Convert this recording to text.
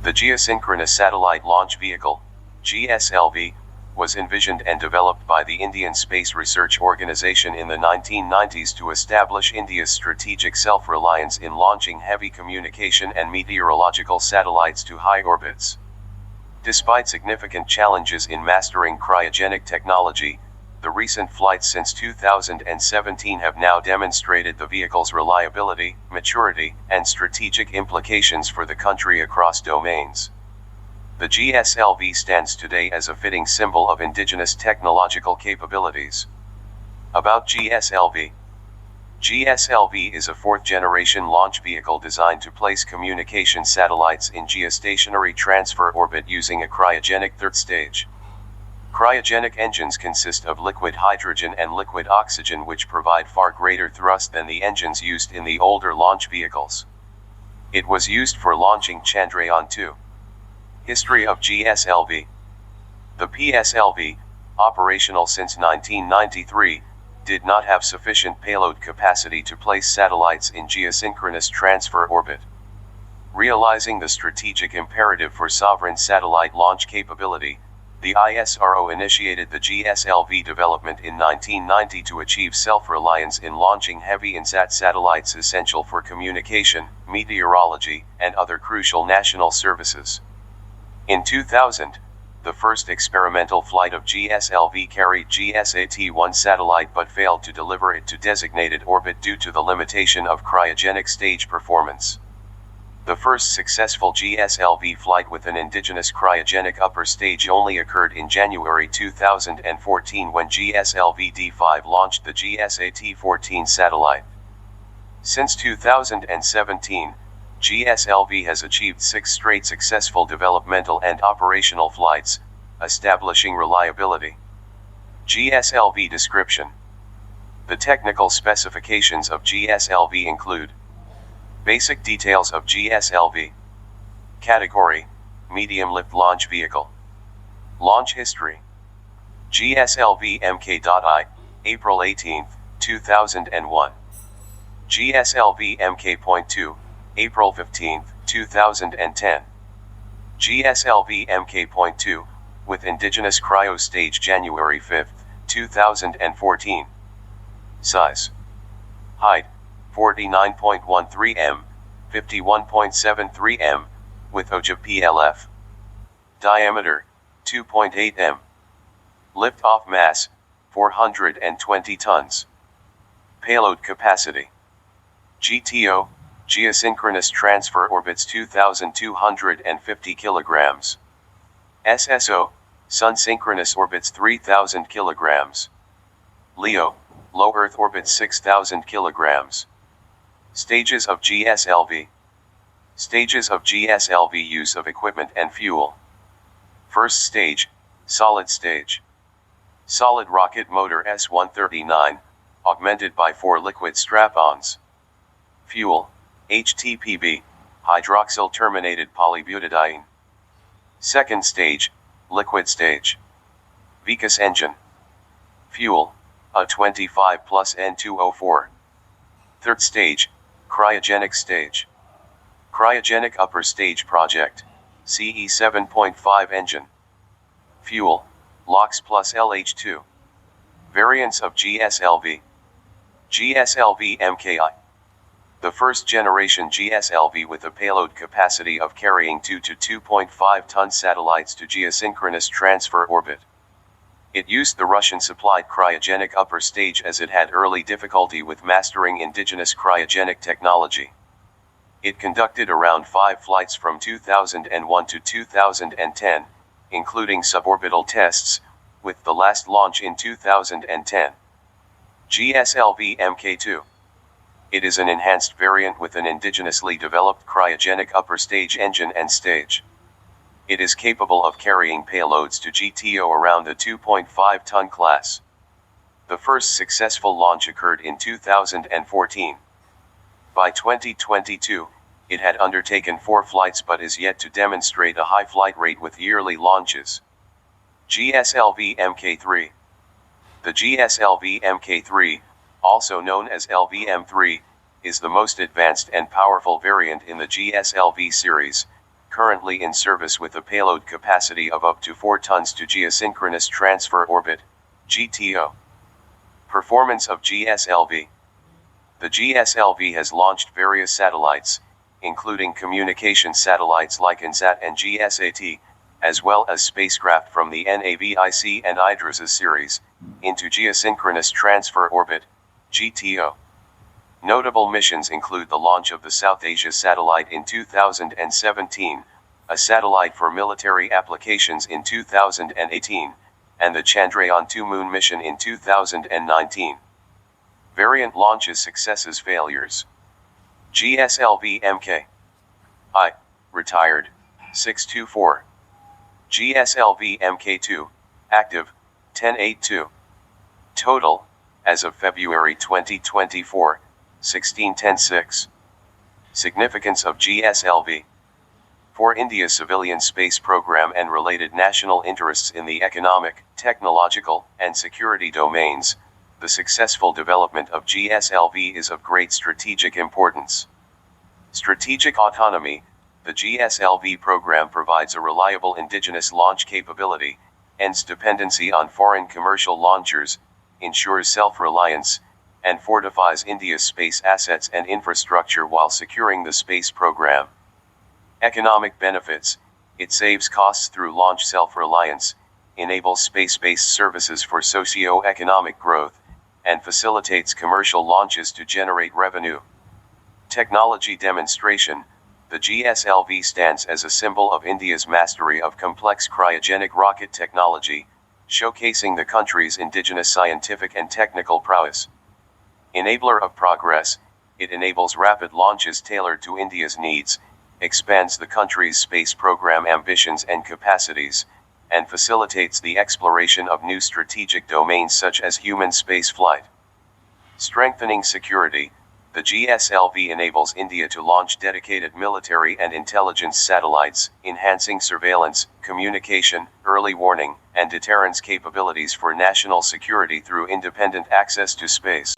The Geosynchronous Satellite Launch Vehicle, GSLV, was envisioned and developed by the Indian Space Research Organisation in the 1990s to establish India's strategic self-reliance in launching heavy communication and meteorological satellites to high orbits. Despite significant challenges in mastering cryogenic technology, the recent flights since 2017 have now demonstrated the vehicle's reliability, maturity, and strategic implications for the country across domains. The GSLV stands today as a fitting symbol of indigenous technological capabilities. About GSLV. GSLV is a fourth-generation launch vehicle designed to place communication satellites in geostationary transfer orbit using a cryogenic third stage. Cryogenic engines consist of liquid hydrogen and liquid oxygen, which provide far greater thrust than the engines used in the older launch vehicles. It was used for launching Chandrayaan-2. History of GSLV. The PSLV, operational since 1993, did not have sufficient payload capacity to place satellites in geosynchronous transfer orbit. Realizing the strategic imperative for sovereign satellite launch capability, the ISRO initiated the GSLV development in 1990 to achieve self-reliance in launching heavy INSAT satellites essential for communication, meteorology, and other crucial national services. In 2000, the first experimental flight of GSLV carried GSAT-1 satellite but failed to deliver it to designated orbit due to the limitation of cryogenic stage performance. The first successful GSLV flight with an indigenous cryogenic upper stage only occurred in January 2014 when GSLV D5 launched the GSAT-14 satellite. Since 2017, GSLV has achieved 6 straight successful developmental and operational flights, establishing reliability. GSLV description. The technical specifications of GSLV include: basic details of GSLV. Category: medium lift launch vehicle. Launch history. GSLV Mk I, April 18, 2001. GSLV Mk.2, April 15, 2010. GSLV Mk.2, with indigenous cryo stage January 5, 2014. Size. Height, 49.13 m, 51.73 m, with OJA PLF. Diameter, 2.8 m. Lift-off mass, 420 tons. Payload capacity. GTO, Geosynchronous Transfer Orbits 2,250 kilograms. SSO, Sun Synchronous Orbits 3,000 kilograms. LEO, Low Earth Orbits 6,000 kilograms. Stages of GSLV. Stages of GSLV: use of equipment and fuel. First stage, solid stage. Solid rocket motor S-139, augmented by 4 liquid strap-ons. Fuel, HTPB, hydroxyl terminated polybutadiene. Second stage, liquid stage. Vicus engine. Fuel, A25 plus N2O4. Third stage, cryogenic stage. Cryogenic upper stage project, CE 7.5 engine. Fuel, LOX plus LH2. Variants of GSLV. GSLV Mk I. The first generation GSLV with a payload capacity of carrying 2 to 2.5 ton satellites to geosynchronous transfer orbit. It used the Russian-supplied cryogenic upper stage as it had early difficulty with mastering indigenous cryogenic technology. It conducted around 5 flights from 2001 to 2010, including suborbital tests, with the last launch in 2010. GSLV Mk2. It is an enhanced variant with an indigenously developed cryogenic upper stage engine and stage. It is capable of carrying payloads to GTO around the 2.5-ton class. The first successful launch occurred in 2014. By 2022, it had undertaken 4 flights but is yet to demonstrate a high flight rate with yearly launches. GSLV Mk3. The GSLV Mk3, also known as LVM3, is the most advanced and powerful variant in the GSLV series, currently in service with a payload capacity of up to 4 tons to Geosynchronous Transfer Orbit, GTO. Performance of GSLV. The GSLV has launched various satellites, including communication satellites like INSAT and GSAT, as well as spacecraft from the NAVIC and IDRIS series, into Geosynchronous Transfer Orbit, GTO. Notable missions include the launch of the South Asia satellite in 2017, a satellite for military applications in 2018, and the Chandrayaan-2 moon mission in 2019. Variant launches, successes, failures. GSLV Mk I, retired, 624. GSLV Mk2, active, 1082. Total, as of February 2024, 1610.6. Significance of GSLV. For India's civilian space program and related national interests in the economic, technological, and security domains, the successful development of GSLV is of great strategic importance. Strategic autonomy. The GSLV program provides a reliable indigenous launch capability, ends dependency on foreign commercial launchers, ensures self-reliance, and fortifies India's space assets and infrastructure while securing the space program. Economic benefits. It saves costs through launch self-reliance, enables space-based services for socio-economic growth, and facilitates commercial launches to generate revenue. Technology demonstration. The GSLV stands as a symbol of India's mastery of complex cryogenic rocket technology, showcasing the country's indigenous scientific and technical prowess. Enabler of progress. It enables rapid launches tailored to India's needs, expands the country's space program ambitions and capacities, and facilitates the exploration of new strategic domains such as human spaceflight. Strengthening security. The GSLV enables India to launch dedicated military and intelligence satellites, enhancing surveillance, communication, early warning, and deterrence capabilities for national security through independent access to space.